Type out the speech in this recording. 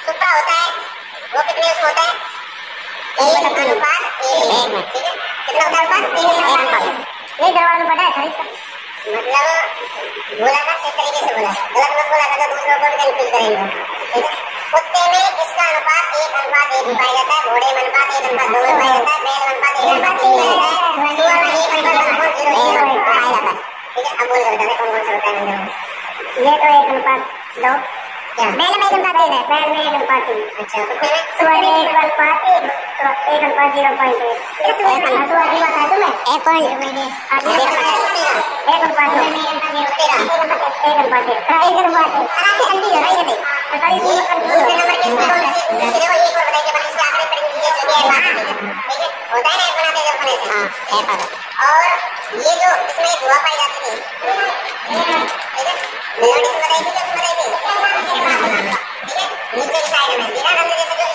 सुप्रा होता है वो कितने उसमें होता है 1:1, ठीक है। कितना होता है अनुपात 1:1। ये जवाब पता है सर इसका मतलब बोला था इस तरीके से बोला, गलत मत बोला था तो दूसरों को भी कंफ्यूज करेंगे, ठीक है। कुत्ते में इसका अनुपात 1:1 पाया जाता है, घोड़े में अनुपात 1:2 में पाया जाता है, बैल में अनुपात 1:3 पाया जाता है, सुअर में 1:1.00 पाया जाता है, ठीक है। अब बोल कर बता कौन कौन सा होता है। ये तो 1:2 क्या बैल में 1:3 है, बैल में 1:3। अच्छा कुत्ते में सुअर में 1:1 1:0.1 ये सुअर की बात है तुम्हें 1.1 और ये जो इसमें धुआं पाई जाती थी, ठीक है, मेलोडी से बताई थी, ठीक है, नीचे की साइड में, ठीक है, जैसे जो